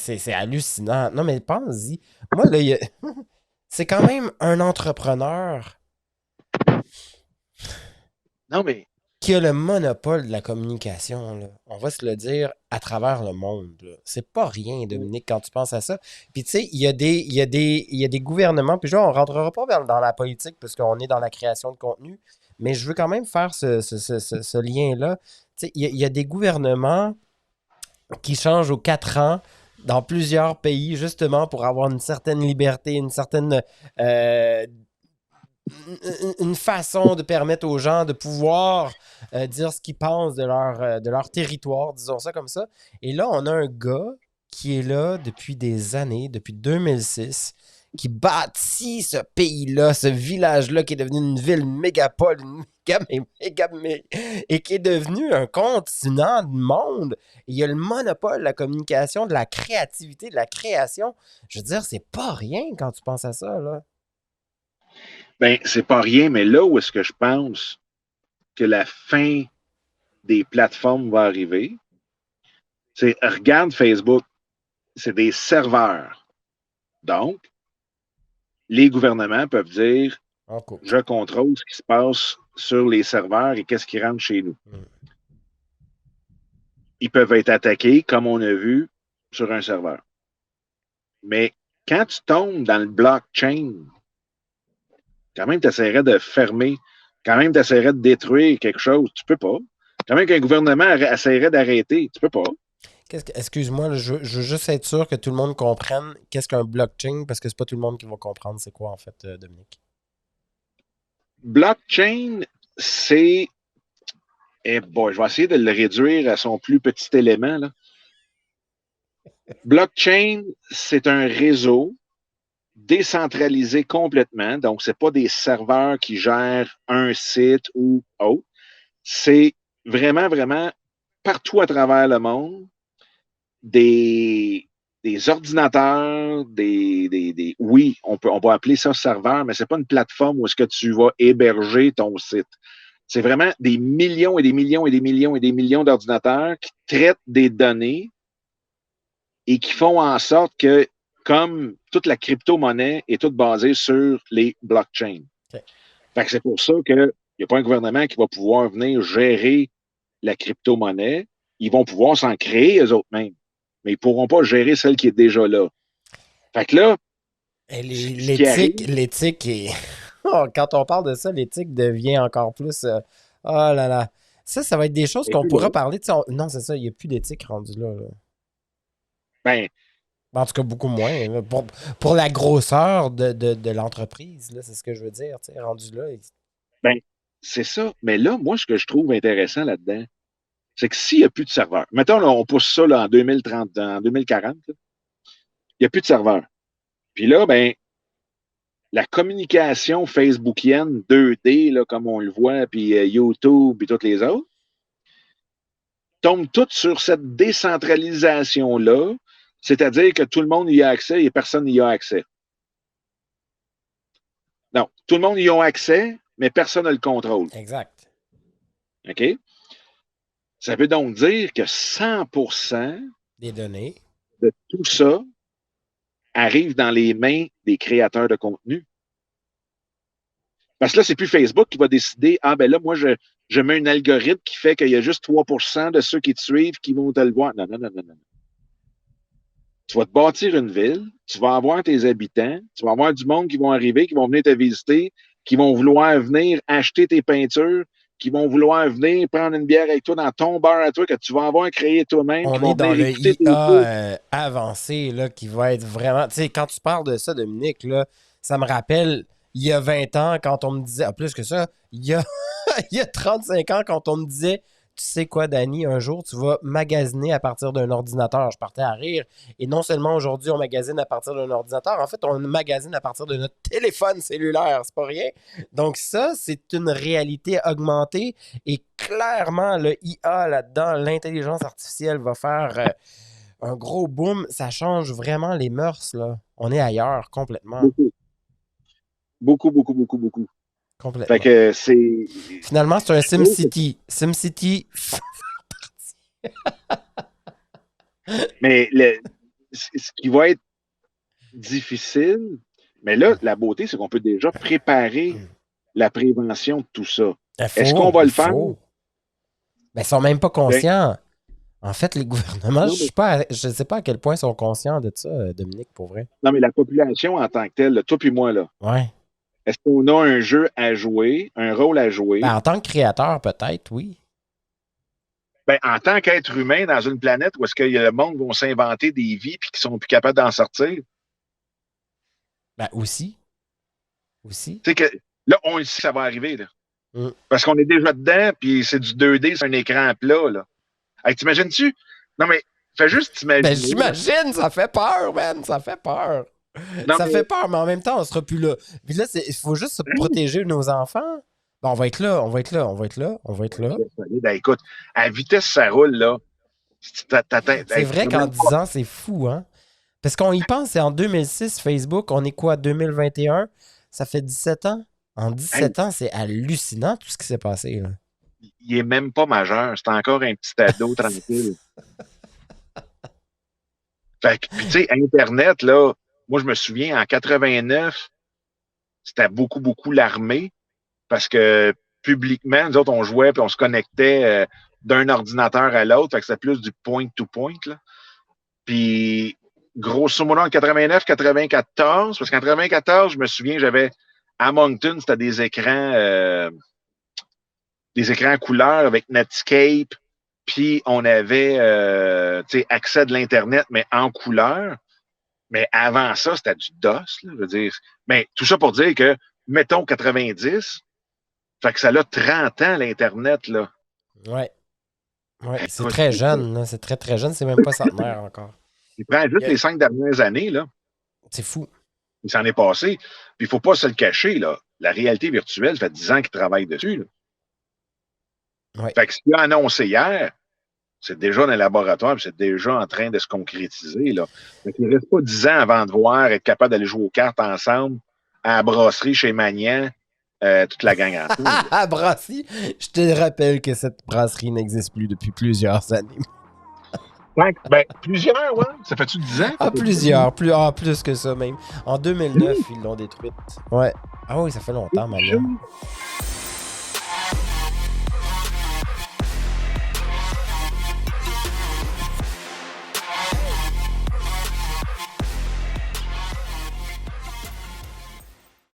c'est hallucinant. Non, mais pense-y. Moi, là, c'est quand même un entrepreneur Non, mais qui a le monopole de la communication, là. On va se le dire à travers le monde, là. C'est pas rien, Dominique, quand tu penses à ça. Puis tu sais, il y a des gouvernements, puis là, on rentrera pas dans la politique parce qu'on est dans la création de contenu, mais je veux quand même faire ce lien-là. Tu sais, il y a des gouvernements qui changent aux 4 ans dans plusieurs pays, justement pour avoir une certaine liberté, une certaine euh, une façon de permettre aux gens de pouvoir dire ce qu'ils pensent de leur territoire, disons ça comme ça. Et là, on a un gars qui est là depuis des années, depuis 2006, qui bâtit ce pays-là, ce village-là qui est devenu une ville, une mégapole, et qui est devenu un continent de monde. Et il y a le monopole de la communication, de la créativité, de la création. Je veux dire, c'est pas rien quand tu penses à ça, là. ben, c'est pas rien, mais là où est-ce que je pense que la fin des plateformes va arriver, c'est regarde Facebook, c'est des serveurs. Donc, les gouvernements peuvent dire On coupe. je contrôle ce qui se passe sur les serveurs et qu'est-ce qui rentre chez nous. Mm. Ils peuvent être attaqués, comme on a vu, sur un serveur. Mais quand tu tombes dans le blockchain, quand même, tu essaierais de fermer, quand même, tu essaierais de détruire quelque chose. Tu peux pas. Quand même qu'un gouvernement essaierait d'arrêter. Tu peux pas. Excuse-moi, là, je veux juste être sûr que tout le monde comprenne qu'est-ce qu'un blockchain, parce que c'est pas tout le monde qui va comprendre c'est quoi en fait, Dominique. Blockchain, c'est. Eh boy, je vais essayer de le réduire à son plus petit élément. Là. Blockchain, c'est un réseau décentralisé complètement. Donc, ce n'est pas des serveurs qui gèrent un site ou autre. C'est vraiment, vraiment partout à travers le monde des, des ordinateurs, oui, on peut appeler ça serveur, mais ce n'est pas une plateforme où est-ce que tu vas héberger ton site. C'est vraiment des millions et des millions et des millions et des millions d'ordinateurs qui traitent des données et qui font en sorte que, comme toute la crypto-monnaie est toute basée sur les blockchains. OK. Fait que c'est pour ça qu'il n'y a pas un gouvernement qui va pouvoir venir gérer la crypto-monnaie. Ils vont pouvoir s'en créer eux autres mêmes, mais ils ne pourront pas gérer celle qui est déjà là. Fait que là, Et ce qui arrive, l'éthique est. Oh, quand on parle de ça, l'éthique devient encore plus. Oh là là. Ça va être des choses c'est qu'on plus là. pourra parler. Non, c'est ça, il n'y a plus d'éthique rendu là, là. Ben, En tout cas, beaucoup moins, là. Pour la grosseur de l'entreprise, là, c'est ce que je veux dire. Tu sais, rendu là. ben, c'est ça. Mais là, moi, ce que je trouve intéressant là-dedans, c'est que s'il n'y a plus de serveurs, mettons, là, on pousse ça là, en 2030, en 2040, là, il n'y a plus de serveurs. Puis là, ben, la communication facebookienne 2D, là, comme on le voit, puis YouTube et toutes les autres, tombe toutes sur cette décentralisation-là, c'est-à-dire que tout le monde y a accès et personne n'y a accès. Non, tout le monde y a accès, mais personne ne le contrôle. Exact. OK? Ça veut donc dire que 100% Des données. de tout ça arrive dans les mains des créateurs de contenu. Parce que là, c'est plus Facebook qui va décider, ah ben là, moi, je mets un algorithme qui fait qu'il y a juste 3% de ceux qui te suivent qui vont te le voir. Non, non, non, non, non. Tu vas te bâtir une ville, tu vas avoir tes habitants, tu vas avoir du monde qui vont arriver, qui vont venir te visiter, qui vont vouloir venir acheter tes peintures, qui vont vouloir venir prendre une bière avec toi dans ton bar à toi que tu vas avoir créé toi-même, qui On est vont dans venir le écouter tes IA trucs. avancé là, qui va être vraiment. Tu sais, quand tu parles de ça, Dominique, là, ça me rappelle il y a 20 ans quand on me disait. Ah, plus que ça, il y a 35 ans quand on me disait. Tu sais quoi, Danny, un jour, tu vas magasiner à partir d'un ordinateur. Je partais à rire. Et non seulement aujourd'hui, on magasine à partir d'un ordinateur, en fait, on magasine à partir de notre téléphone cellulaire. C'est pas rien. Donc, ça, c'est une réalité augmentée. Et clairement, le IA là-dedans, l'intelligence artificielle va faire un gros boom. Ça change vraiment les mœurs, là. On est ailleurs, complètement. Beaucoup, beaucoup, beaucoup, beaucoup, beaucoup. Fait Complètement. que c'est. Finalement, c'est un Je trouve que. SimCity. SimCity. Mais le, ce qui va être difficile, mais là, la beauté, c'est qu'on peut déjà préparer la prévention de tout ça. Est-ce qu'on va le faire? Mais ils sont même pas Ben, conscients. En fait, les gouvernements, non, je ne sais pas à quel point ils sont conscients de ça, Dominique, pour vrai. non, mais la population en tant que telle, là, toi puis moi, là, Ouais. est-ce qu'on a un jeu à jouer, un rôle à jouer? Ben, en tant que créateur, peut-être, oui. Ben, en tant qu'être humain dans une planète où est-ce que le monde va s'inventer des vies puis qui sont plus capables d'en sortir? Ben, aussi. Aussi. Tu sais que là, on le sait que ça va arriver, là. Mm. Parce qu'on est déjà dedans, puis c'est du 2D, c'est un écran plat, là. Hey, t'imagines-tu? Non, mais fais juste t'imaginer. Ben, j'imagine, ça fait peur, man, ça fait peur. Non, ça mais- fait peur, mais en même temps, on sera plus là. Puis là, il faut juste se protéger nos enfants. Ben, on va être là, on va être là, on va être là, on va être là. Ben, écoute, à la vitesse ça roule, là. C'est vrai qu'en 10 ans, c'est fou, hein? Parce qu'on y pense, c'est en 2006, Facebook, on est quoi, 2021? Ça fait 17 ans? En 17 ans, c'est hallucinant tout ce qui s'est passé, là. Il est même pas majeur, c'est encore un petit ado tranquille. Fait que, puis tu sais, Internet, là, moi je me souviens, en 89, c'était beaucoup, beaucoup l'armée, parce que publiquement, nous autres, on jouait puis on se connectait d'un ordinateur à l'autre, fait que c'était plus du point-to-point, là. Puis, grosso modo, en 89, 94, parce qu'en 94, je me souviens, j'avais à Moncton, c'était des écrans couleurs avec Netscape, puis on avait accès à de l'Internet, mais en couleur. Mais avant ça, c'était du DOS, là, je veux dire. Mais tout ça pour dire que, mettons 90, fait que ça a 30 ans, l'Internet, là. Ouais. Ouais, c'est très jeune, là. C'est très, très jeune. C'est même pas centenaire encore. Il prend juste les 5 dernières années, là. C'est fou. Il s'en est passé. Puis il faut pas se le cacher, là. La réalité virtuelle, ça fait 10 ans qu'il travaille dessus, là. Ouais. Fait que ce qu'il a annoncé hier, c'est déjà dans le laboratoire, puis c'est déjà en train de se concrétiser, là. Donc, il ne reste pas 10 ans avant de voir être capable d'aller jouer aux cartes ensemble à la brasserie chez Magnan, toute la gang ensemble. Ah, brasserie! Je te rappelle que cette brasserie n'existe plus depuis plusieurs années. Ben, plusieurs, ouais. Ça fait-tu 10 ans? Ah, plusieurs. Plus que ça, même. En 2009, ils l'ont détruite. Ouais. Ah oui, ça fait longtemps, maintenant.